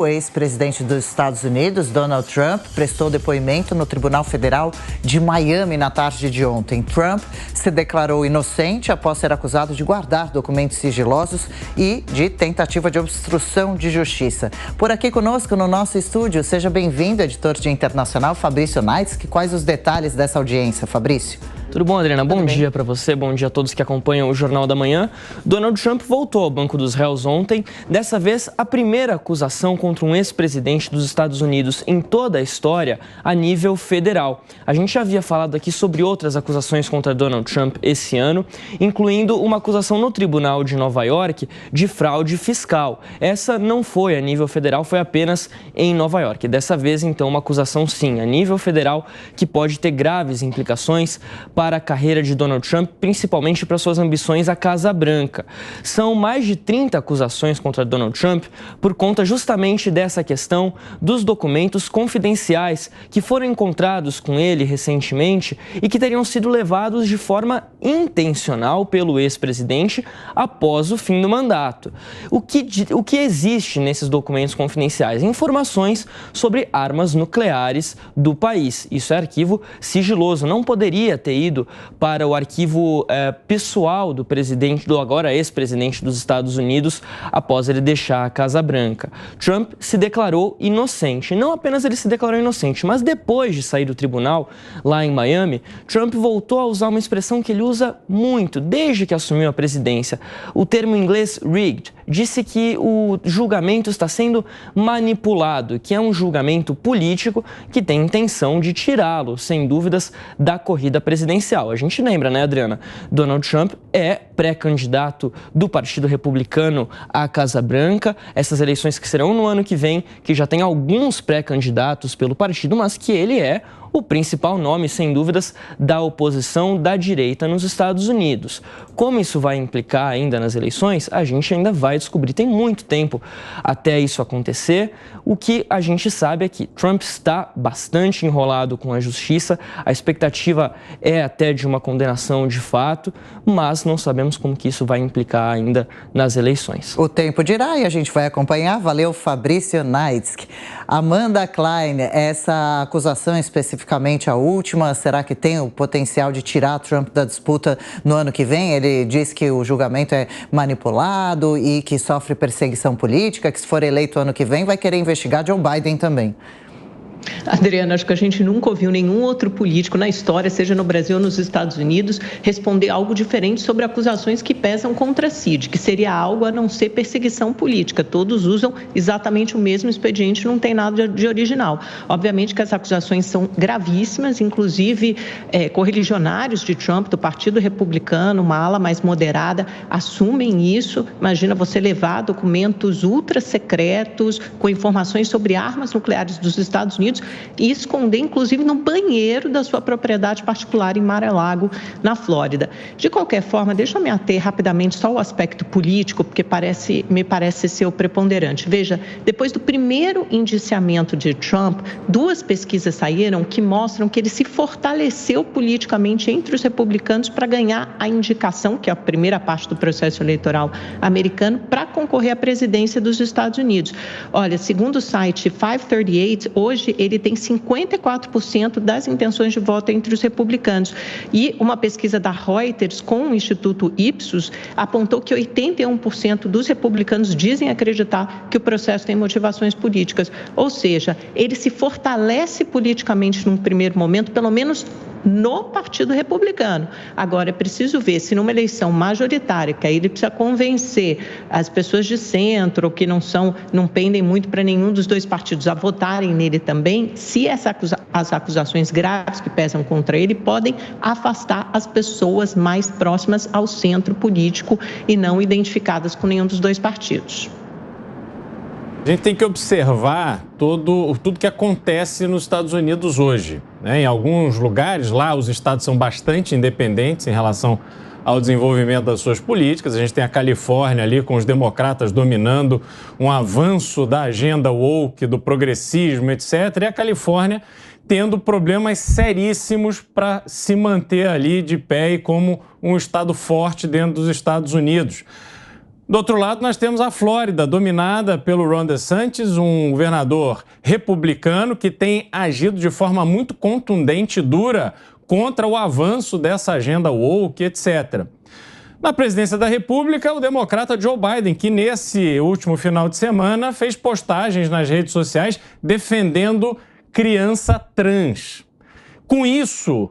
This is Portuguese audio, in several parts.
O ex-presidente dos Estados Unidos, Donald Trump, prestou depoimento no Tribunal Federal de Miami na tarde de ontem. Trump se declarou inocente após ser acusado de guardar documentos sigilosos e de tentativa de obstrução de justiça. Por aqui conosco no nosso estúdio, seja bem-vindo, editor de internacional Fabrício Naitsky. Quais os detalhes dessa audiência, Fabrício? Tudo bom, Adriana? Bom dia para você, bom dia a todos que acompanham o Jornal da Manhã. Donald Trump voltou ao banco dos réus ontem, dessa vez a primeira acusação contra um ex-presidente dos Estados Unidos em toda a história a nível federal. A gente já havia falado aqui sobre outras acusações contra Donald Trump esse ano, incluindo uma acusação no Tribunal de Nova York de fraude fiscal. Essa não foi a nível federal, foi apenas em Nova York. Dessa vez, então, uma acusação sim, a nível federal, que pode ter graves implicações para a carreira de Donald Trump, principalmente para suas ambições à Casa Branca. São mais de 30 acusações contra Donald Trump por conta justamente dessa questão dos documentos confidenciais que foram encontrados com ele recentemente e que teriam sido levados de forma intencional pelo ex-presidente após o fim do mandato. O que existe nesses documentos confidenciais? Informações sobre armas nucleares do país. Isso é arquivo sigiloso, não poderia ter ido para o arquivo pessoal do presidente, do agora ex-presidente dos Estados Unidos, após ele deixar a Casa Branca. Trump se declarou inocente. Não apenas ele se declarou inocente, mas depois de sair do tribunal, lá em Miami, Trump voltou a usar uma expressão que ele usa muito desde que assumiu a presidência. O termo em inglês rigged. Disse que o julgamento está sendo manipulado, que é um julgamento político que tem intenção de tirá-lo, sem dúvidas, da corrida presidencial. A gente lembra, né, Adriana? Donald Trump é pré-candidato do Partido Republicano à Casa Branca. Essas eleições que serão no ano que vem, que já tem alguns pré-candidatos pelo partido, mas que ele é o principal nome, sem dúvidas, da oposição da direita nos Estados Unidos. Como isso vai implicar ainda nas eleições, a gente ainda vai descobrir. Tem muito tempo até isso acontecer. O que a gente sabe é que Trump está bastante enrolado com a justiça. A expectativa é até de uma condenação de fato, mas não sabemos como que isso vai implicar ainda nas eleições. O tempo dirá e a gente vai acompanhar. Valeu, Fabrício Naitsky. Amanda Klein, essa acusação especificamente a última, será que tem o potencial de tirar Trump da disputa no ano que vem? Ele diz que o julgamento é manipulado e que sofre perseguição política, que se for eleito ano que vem vai querer investigar Joe Biden também. Adriana, acho que a gente nunca ouviu nenhum outro político na história, seja no Brasil ou nos Estados Unidos, responder algo diferente sobre acusações que pesam contra si, que seria algo a não ser perseguição política. Todos usam exatamente o mesmo expediente, não tem nada de original. Obviamente que as acusações são gravíssimas, inclusive correligionários de Trump, do Partido Republicano, uma ala mais moderada, assumem isso. Imagina você levar documentos ultra secretos com informações sobre armas nucleares dos Estados Unidos e esconder, inclusive, no banheiro da sua propriedade particular em Mar-a-Lago, na Flórida. De qualquer forma, deixa eu me ater rapidamente só ao aspecto político, porque me parece ser o preponderante. Veja, depois do primeiro indiciamento de Trump, 2 pesquisas saíram que mostram que ele se fortaleceu politicamente entre os republicanos para ganhar a indicação, que é a primeira parte do processo eleitoral americano, para concorrer à presidência dos Estados Unidos. Olha, segundo o site 538, hoje ele tem 54% das intenções de voto entre os republicanos. E uma pesquisa da Reuters com o Instituto Ipsos apontou que 81% dos republicanos dizem acreditar que o processo tem motivações políticas. Ou seja, ele se fortalece politicamente num primeiro momento, pelo menos no Partido Republicano. Agora, é preciso ver se numa eleição majoritária, que aí ele precisa convencer as pessoas de centro, ou que não pendem muito para nenhum dos dois partidos, a votarem nele também, se as acusações graves que pesam contra ele podem afastar as pessoas mais próximas ao centro político e não identificadas com nenhum dos dois partidos. A gente tem que observar tudo que acontece nos Estados Unidos hoje, né? Em alguns lugares lá os estados são bastante independentes em relação ao desenvolvimento das suas políticas. A gente tem a Califórnia ali com os democratas dominando um avanço da agenda woke, do progressismo, etc. E a Califórnia tendo problemas seríssimos para se manter ali de pé e como um estado forte dentro dos Estados Unidos. Do outro lado, nós temos a Flórida, dominada pelo Ron DeSantis, um governador republicano que tem agido de forma muito contundente e dura contra o avanço dessa agenda woke, etc. Na presidência da República, o democrata Joe Biden, que nesse último final de semana fez postagens nas redes sociais defendendo criança trans. Com isso,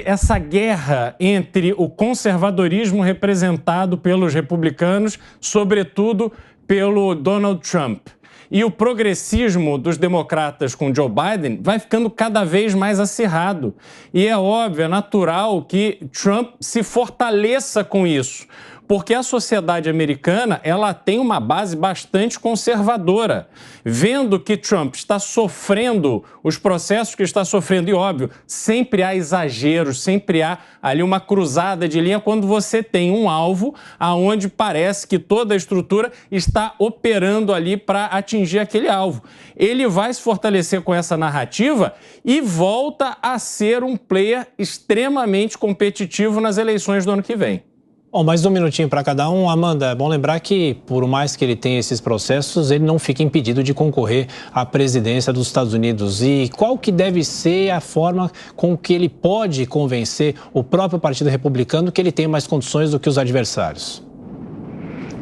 essa guerra entre o conservadorismo representado pelos republicanos, sobretudo pelo Donald Trump, e o progressismo dos democratas com Joe Biden vai ficando cada vez mais acirrado. E é óbvio, é natural que Trump se fortaleça com isso, porque a sociedade americana ela tem uma base bastante conservadora. Vendo que Trump está sofrendo os processos que está sofrendo, e óbvio, sempre há exageros, sempre há ali uma cruzada de linha quando você tem um alvo aonde parece que toda a estrutura está operando ali para atingir aquele alvo. Ele vai se fortalecer com essa narrativa e volta a ser um player extremamente competitivo nas eleições do ano que vem. Bom, mais um minutinho para cada um. Amanda, é bom lembrar que, por mais que ele tenha esses processos, ele não fica impedido de concorrer à presidência dos Estados Unidos. E qual que deve ser a forma com que ele pode convencer o próprio Partido Republicano que ele tem mais condições do que os adversários?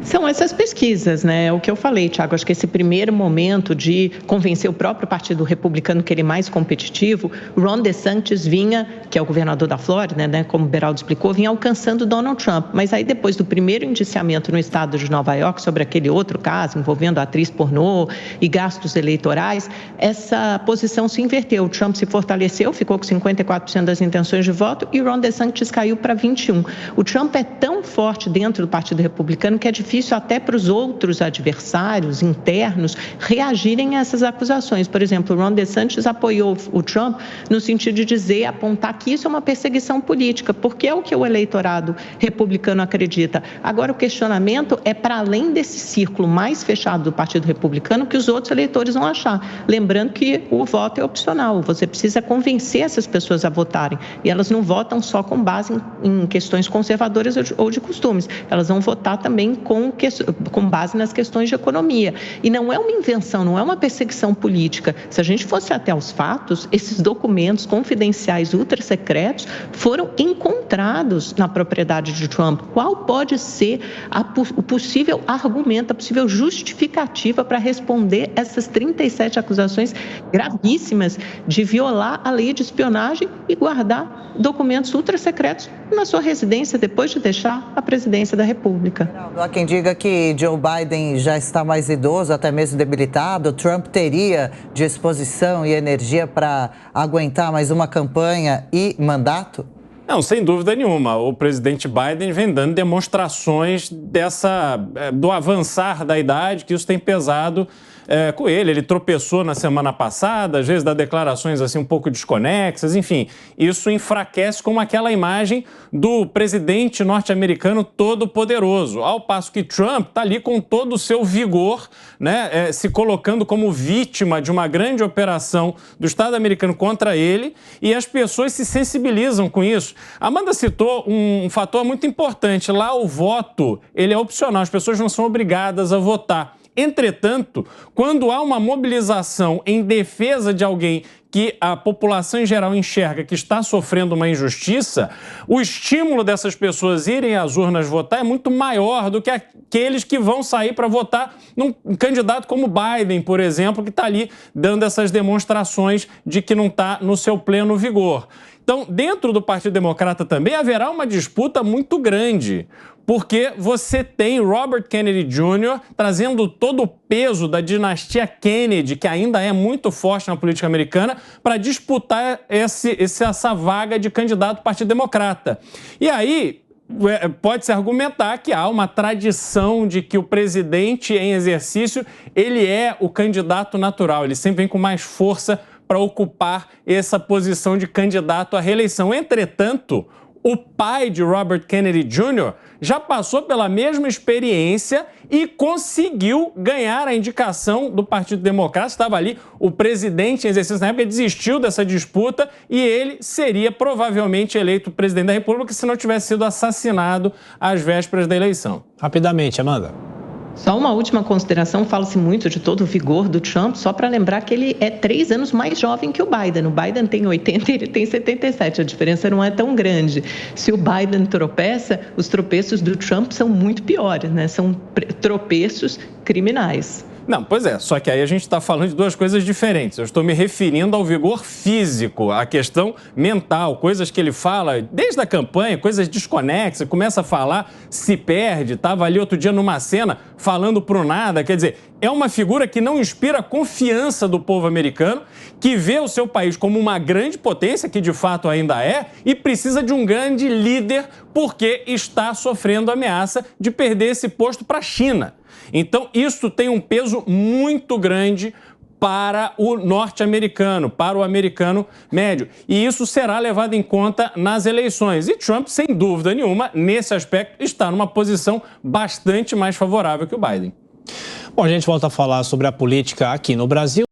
São essas pesquisas, né? É o que eu falei, Thiago. Acho que esse primeiro momento de convencer o próprio Partido Republicano que ele é mais competitivo, Ron DeSantis vinha, que é o governador da Flórida, né? Como o Beraldo explicou, vinha alcançando Donald Trump. Mas aí, depois do primeiro indiciamento no estado de Nova York sobre aquele outro caso envolvendo a atriz pornô e gastos eleitorais, essa posição se inverteu. O Trump se fortaleceu, ficou com 54% das intenções de voto e Ron DeSantis caiu para 21%. O Trump é tão forte dentro do Partido Republicano que é difícil até para os outros adversários internos reagirem a essas acusações. Por exemplo, o Ron DeSantis apoiou o Trump no sentido de dizer, apontar que isso é uma perseguição política, porque é o que o eleitorado republicano acredita. Agora, o questionamento é para além desse círculo mais fechado do Partido Republicano que os outros eleitores vão achar. Lembrando que o voto é opcional, você precisa convencer essas pessoas a votarem. E elas não votam só com base em questões conservadoras ou de costumes, elas vão votar também com base nas questões de economia. E não é uma invenção, não é uma perseguição política. Se a gente fosse até aos fatos, esses documentos confidenciais ultra secretos foram encontrados na propriedade de Trump. Qual pode ser o possível argumento, a possível justificativa para responder essas 37 acusações gravíssimas de violar a lei de espionagem e guardar documentos ultra secretos na sua residência depois de deixar a presidência da República? Há quem diga que Joe Biden já está mais idoso, até mesmo debilitado. Trump teria disposição e energia para aguentar mais uma campanha e mandato? Não, sem dúvida nenhuma. O presidente Biden vem dando demonstrações do avançar da idade, que isso tem pesado com ele. Ele tropeçou na semana passada, às vezes dá declarações assim um pouco desconexas, enfim. Isso enfraquece como aquela imagem do presidente norte-americano todo poderoso, ao passo que Trump está ali com todo o seu vigor, né, se colocando como vítima de uma grande operação do Estado americano contra ele, e as pessoas se sensibilizam com isso. Amanda citou um fator muito importante. Lá o voto ele é opcional, as pessoas não são obrigadas a votar. Entretanto, quando há uma mobilização em defesa de alguém que a população em geral enxerga que está sofrendo uma injustiça, o estímulo dessas pessoas irem às urnas votar é muito maior do que aqueles que vão sair para votar num candidato como Biden, por exemplo, que está ali dando essas demonstrações de que não está no seu pleno vigor. Então, dentro do Partido Democrata também haverá uma disputa muito grande, porque você tem Robert Kennedy Jr. trazendo todo o peso da dinastia Kennedy, que ainda é muito forte na política americana, para disputar essa vaga de candidato do Partido Democrata. E aí pode-se argumentar que há uma tradição de que o presidente em exercício ele é o candidato natural, ele sempre vem com mais força para ocupar essa posição de candidato à reeleição. Entretanto, O pai de Robert Kennedy Jr. já passou pela mesma experiência e conseguiu ganhar a indicação do Partido Democrata. Estava ali o presidente em exercício na época, desistiu dessa disputa e ele seria provavelmente eleito presidente da República se não tivesse sido assassinado às vésperas da eleição. Rapidamente, Amanda. Só uma última consideração, fala-se muito de todo o vigor do Trump, só para lembrar que ele é 3 anos mais jovem que o Biden. O Biden tem 80 e ele tem 77, a diferença não é tão grande. Se o Biden tropeça, os tropeços do Trump são muito piores, né? São tropeços criminais. Não, pois é, só que aí a gente está falando de duas coisas diferentes. Eu estou me referindo ao vigor físico, à questão mental, coisas que ele fala desde a campanha, coisas desconexas, começa a falar, se perde, estava ali outro dia numa cena falando pro nada, quer dizer, é uma figura que não inspira confiança do povo americano, que vê o seu país como uma grande potência, que de fato ainda é, e precisa de um grande líder porque está sofrendo ameaça de perder esse posto para a China. Então, isso tem um peso muito grande para o norte-americano, para o americano médio. E isso será levado em conta nas eleições. E Trump, sem dúvida nenhuma, nesse aspecto, está numa posição bastante mais favorável que o Biden. Bom, a gente volta a falar sobre a política aqui no Brasil.